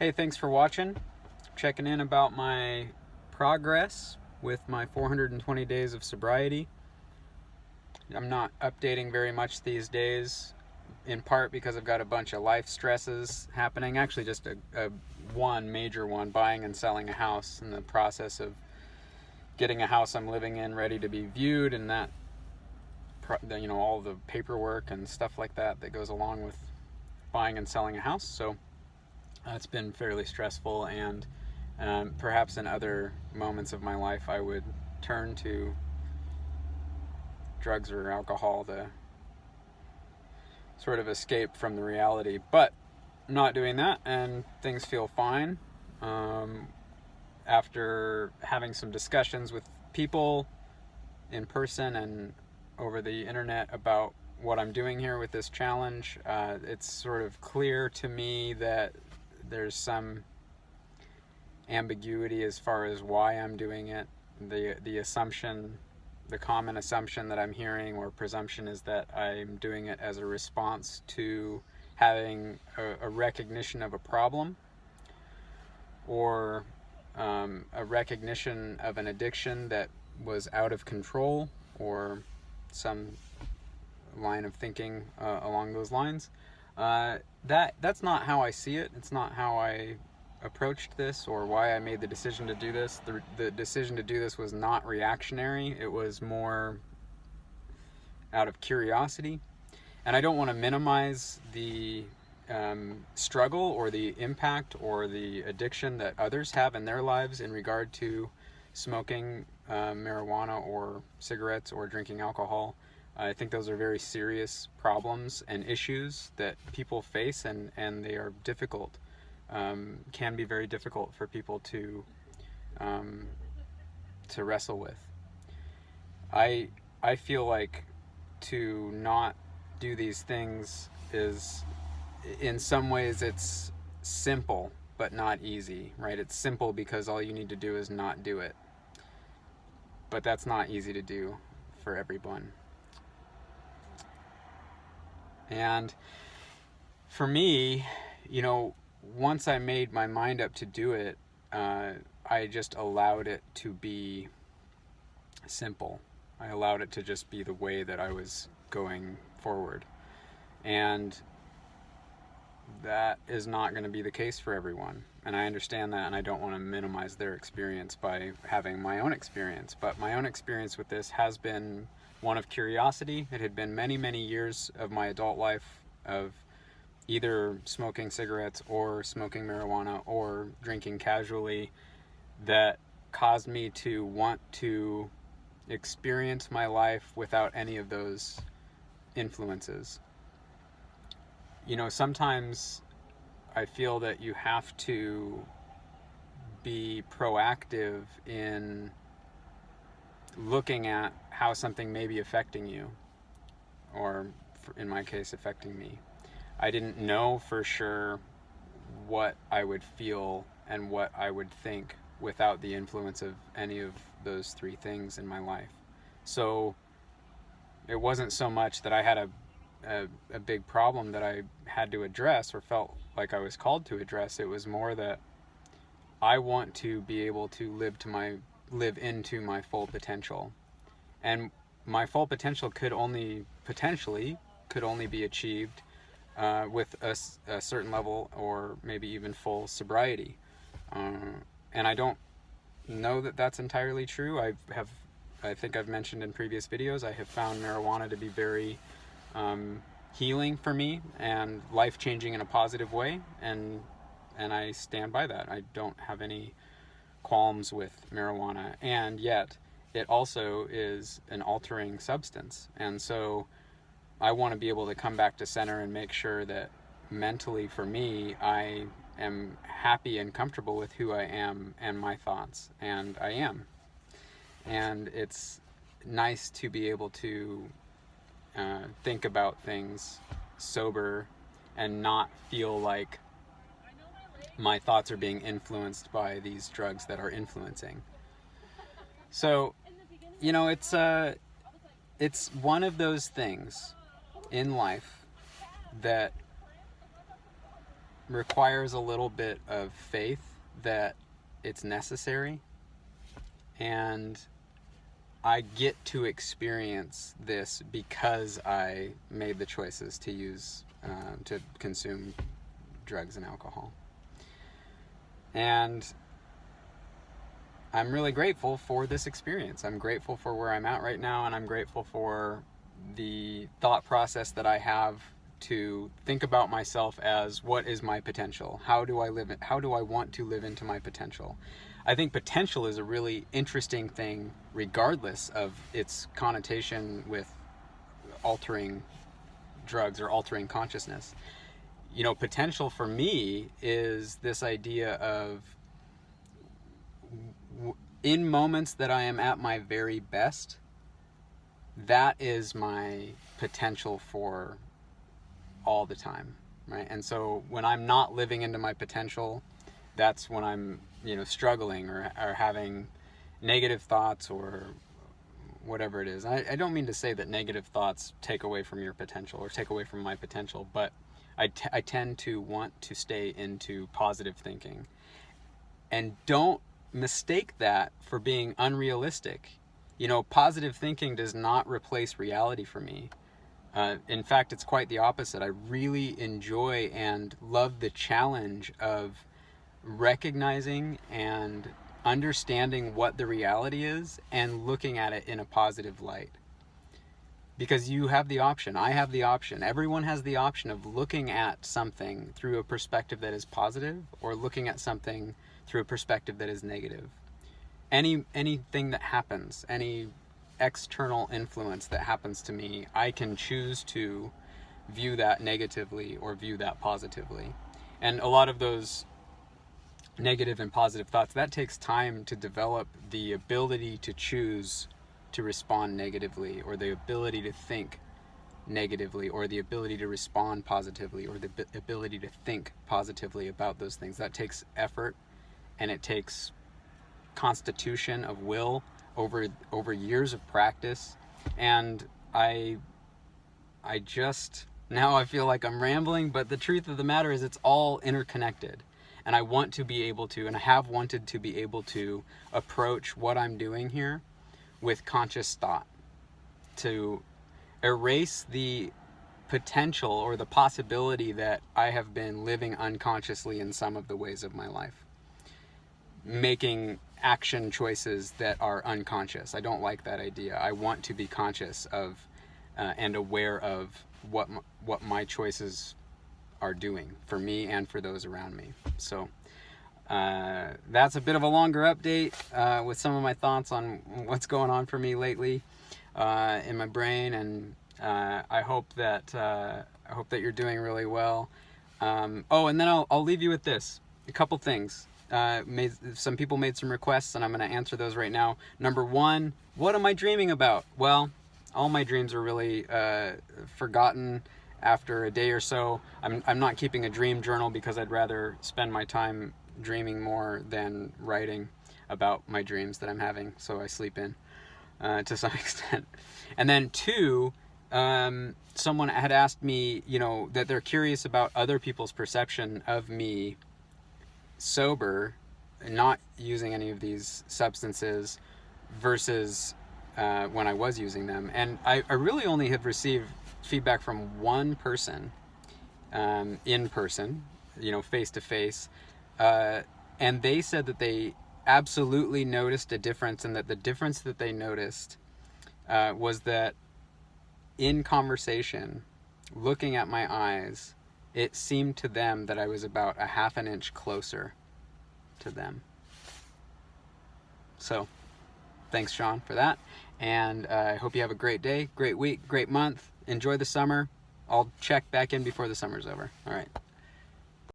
Hey, thanks for watching. Checking in about my progress with my 420 days of sobriety. I'm not updating very much these days, in part because I've got a bunch of life stresses happening. Actually, just a one major one, buying and selling a house, in the process of getting a house I'm living in ready to be viewed, and that, all the paperwork and stuff like that goes along with buying and selling a house. So it's been fairly stressful, and perhaps in other moments of my life I would turn to drugs or alcohol to sort of escape from the reality. But I'm not doing that, and things feel fine. After having some discussions with people in person and over the internet about what I'm doing here with this challenge, it's sort of clear to me that there's some ambiguity as far as why I'm doing it. The assumption, the common assumption that I'm hearing, or presumption, is that I'm doing it as a response to having a recognition of a problem, or a recognition of an addiction that was out of control, or some line of thinking along those lines. That's not how I see it. It's not how I approached this, or why I made the decision to do this. The decision to do this was not reactionary. It was more out of curiosity. And I don't want to minimize the struggle or the impact or the addiction that others have in their lives in regard to smoking marijuana or cigarettes or drinking alcohol. I think those are very serious problems and issues that people face, and they are difficult. Can be very difficult for people to wrestle with. I feel like to not do these things is, in some ways, it's simple but not easy, right? It's simple because all you need to do is not do it. But that's not easy to do for everyone. And for me, once I made my mind up to do it, I just allowed it to be simple. I allowed it to just be the way that I was going forward. And that is not going to be the case for everyone. And I understand that, and I don't want to minimize their experience by having my own experience. But my own experience with this has been one of curiosity. It had been many, many years of my adult life of either smoking cigarettes or smoking marijuana or drinking casually that caused me to want to experience my life without any of those influences. Sometimes I feel that you have to be proactive in looking at how something may be affecting you, or in my case, affecting me. I didn't know for sure what I would feel and what I would think without the influence of any of those three things in my life. So it wasn't so much that I had a big problem that I had to address or felt like I was called to address. It was more that I want to be able to live into my full potential. And my full potential could only be achieved with a certain level, or maybe even full sobriety. And I don't know that that's entirely true. I think I've mentioned in previous videos, I have found marijuana to be very healing for me and life-changing in a positive way, and I stand by that. I don't have any qualms with marijuana, and yet it also is an altering substance. And so I want to be able to come back to center and make sure that mentally, for me, I am happy and comfortable with who I am and my thoughts, and I am. And it's nice to be able to think about things sober and not feel like my thoughts are being influenced by these drugs that are influencing. So, it's one of those things in life that requires a little bit of faith that it's necessary, and I get to experience this because I made the choices to use, to consume drugs and alcohol. And I'm really grateful for this experience. I'm grateful for where I'm at right now, and I'm grateful for the thought process that I have to think about myself as, what is my potential? How do I want to live into my potential? I think potential is a really interesting thing, regardless of its connotation with altering drugs or altering consciousness. You know, potential for me is this idea of, in moments that I am at my very best, that is my potential for all the time, right? And so when I'm not living into my potential, that's when I'm, struggling or having negative thoughts or whatever it is. I don't mean to say that negative thoughts take away from your potential or take away from my potential, but I tend to want to stay into positive thinking. And don't mistake that for being unrealistic. Positive thinking does not replace reality for me. In fact, it's quite the opposite. I really enjoy and love the challenge of recognizing and understanding what the reality is and looking at it in a positive light. Because you have the option, I have the option, everyone has the option of looking at something through a perspective that is positive, or looking at something through a perspective that is negative. Anything that happens, any external influence that happens to me, I can choose to view that negatively or view that positively. And a lot of those negative and positive thoughts, that takes time to develop the ability to choose to respond negatively, or the ability to think negatively, or the ability to respond positively, or the ability to think positively about those things. That takes effort, and it takes constitution of will over years of practice. And I just, now I feel like I'm rambling, but the truth of the matter is it's all interconnected. And I want to be able to, and I have wanted to be able to, approach what I'm doing here with conscious thought, to erase the potential or the possibility that I have been living unconsciously in some of the ways of my life, making action choices that are unconscious. I don't like that idea. I want to be conscious of and aware of what my choices are doing for me and for those around me. So that's a bit of a longer update with some of my thoughts on what's going on for me lately in my brain, and I hope that you're doing really well. Oh, and then I'll leave you with this. A couple things. Some people made some requests, and I'm going to answer those right now. Number one, what am I dreaming about? Well, all my dreams are really forgotten after a day or so. I'm not keeping a dream journal because I'd rather spend my time dreaming more than writing about my dreams that I'm having, so I sleep in to some extent. And then two, someone had asked me, that they're curious about other people's perception of me sober, not using any of these substances, versus when I was using them. And I really only have received feedback from one person, in person, face to face, and they said that they absolutely noticed a difference, and that the difference that they noticed was that in conversation, looking at my eyes, it seemed to them that I was about a half an inch closer to them. So thanks, Sean, for that. And I hope you have a great day, great week, great month. Enjoy the summer. I'll check back in before the summer's over. All right.